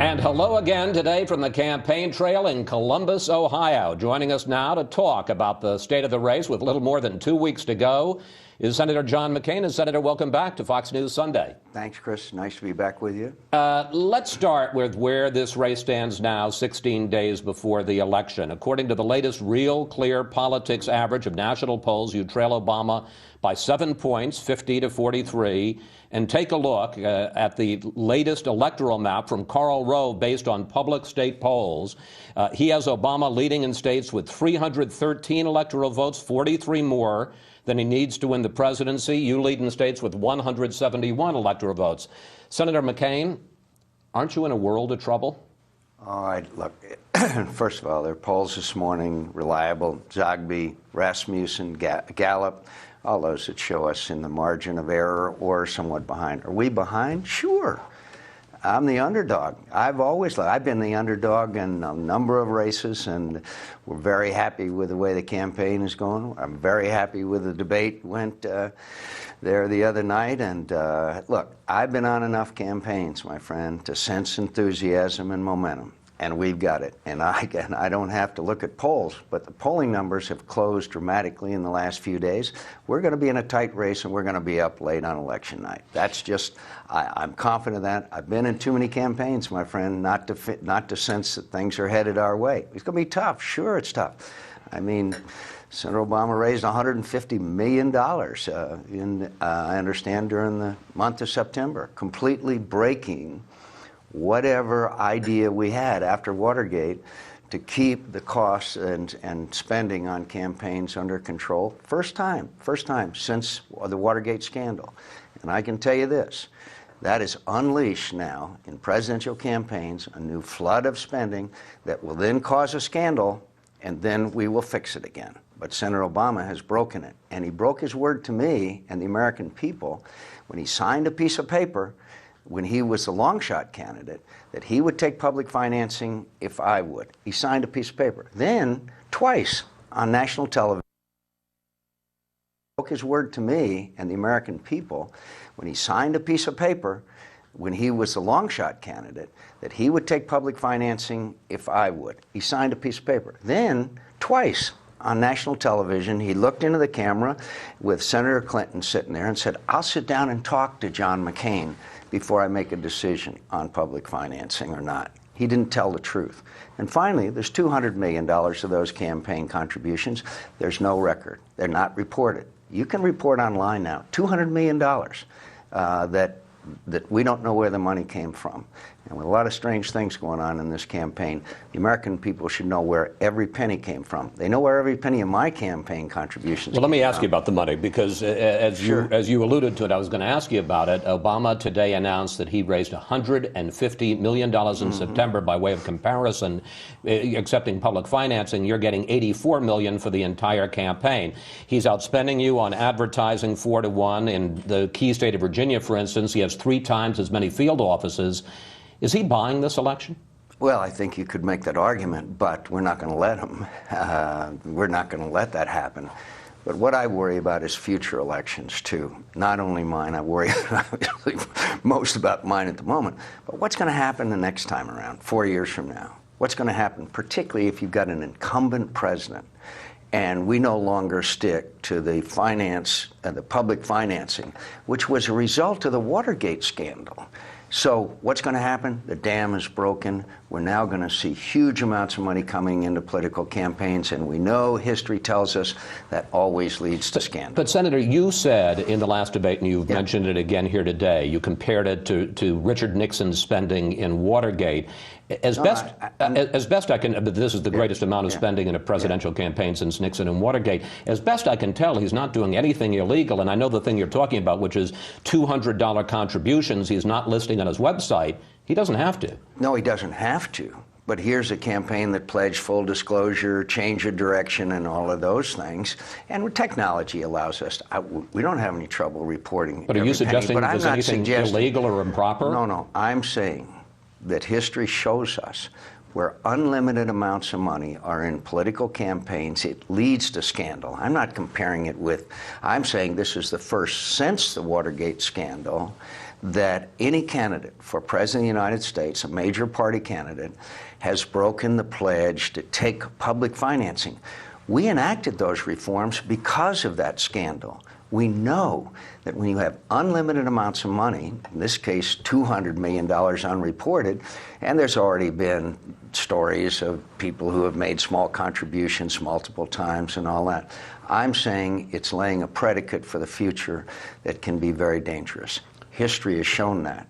And hello again today from the campaign trail in Columbus, Ohio. Joining us now to talk about the state of the race with little more than 2 weeks to go is Senator John McCain. And Senator, welcome back to Fox News Sunday. Thanks, Chris. Nice to be back with you. Let's start with where this race stands now, 16 days before the election. According to the latest RealClearPolitics average of national polls, you trail Obama by 7 points, 50 to 43. And take a look at the latest electoral map from Karl Rove based on public state polls. He has Obama leading in states with 313 electoral votes, 43 more than he needs to win the presidency. You lead in states with 171 electoral votes. Senator McCain, aren't you in a world of trouble? All right, look, first of all, their polls this morning, reliable. Zogby, Rasmussen, Gallup, all those that show us in the margin of error or somewhat behind. Are we behind? Sure. I'm the underdog. I've been the underdog in a number of races, and we're very happy with the way the campaign is going. I'm very happy with the debate went there the other night. And look, I've been on enough campaigns, my friend, to sense enthusiasm and momentum. And we've got it. And I don't have to look at polls, but the polling numbers have closed dramatically in the last few days. We're going to be in a tight race, and we're going to be up late on election night. That's just, I'm confident of that. I've been in too many campaigns, my friend, not to sense that things are headed our way. It's going to be tough. Sure, it's tough. I mean, Senator Obama raised $150 million, I understand, during the month of September, completely breaking whatever idea we had after Watergate to keep the costs and spending on campaigns under control. First time since the Watergate scandal. And I can tell you this, that is unleashed now in presidential campaigns, a new flood of spending that will then cause a scandal, and then we will fix it again. But Senator Obama has broken it, and he broke his word to me and the American people when he signed a piece of paper when he was the long shot candidate, that he would take public financing if I would. He signed a piece of paper. Then, twice on national television, he broke his word to me and the American people when he signed a piece of paper when he was the long shot candidate, that he would take public financing if I would. He signed a piece of paper. Then, twice on national television, he looked into the camera with Senator Clinton sitting there and said, "I'll sit down and talk to John McCain before I make a decision on public financing or not." He didn't tell the truth. And finally, there's $200 million of those campaign contributions. There's no record. They're not reported. You can report online now, $200 million that we don't know where the money came from. And with a lot of strange things going on in this campaign, the American people should know where every penny came from. They know where every penny of my campaign contributions Well, let me ask you about the money, because as you alluded to it, I was going to ask you about it. Obama today announced that he raised $150 million in September. By way of comparison, accepting public financing, you're getting $84 million for the entire campaign. He's outspending you on advertising 4-1. In the key state of Virginia, for instance, he has 3 times as many field offices. Is he buying this election? Well, I think you could make that argument, but we're not going to let him. We're not going to let that happen. But what I worry about is future elections, too. Not only mine, I worry obviously most about mine at the moment, but what's going to happen the next time around, 4 years from now? What's going to happen, particularly if you've got an incumbent president and we no longer stick to the the public financing, which was a result of the Watergate scandal. So what's going to happen? The dam is broken. We're now going to see huge amounts of money coming into political campaigns, and we know history tells us that always leads to scandal. But Senator, you said in the last debate, and you've mentioned it again here today, you compared it to Richard Nixon's spending in Watergate. As best I can, but this is the greatest amount of spending in a presidential campaign since Nixon and Watergate. As best I can tell, he's not doing anything illegal. And I know the thing you're talking about, which is $200 contributions, he's not listing on his website. He doesn't have to. No, he doesn't have to. But here's a campaign that pledged full disclosure, change of direction, and all of those things. And technology allows us to, we don't have any trouble reporting. But are you suggesting there's anything illegal or improper? No. I'm saying that history shows us where unlimited amounts of money are in political campaigns, it leads to scandal. I'm not comparing it with, I'm saying this is the first since the Watergate scandal that any candidate for President of the United States, a major party candidate, has broken the pledge to take public financing. We enacted those reforms because of that scandal. We know that when you have unlimited amounts of money, in this case $200 million unreported, and there's already been stories of people who have made small contributions multiple times and all that, I'm saying it's laying a predicate for the future that can be very dangerous. History has shown that.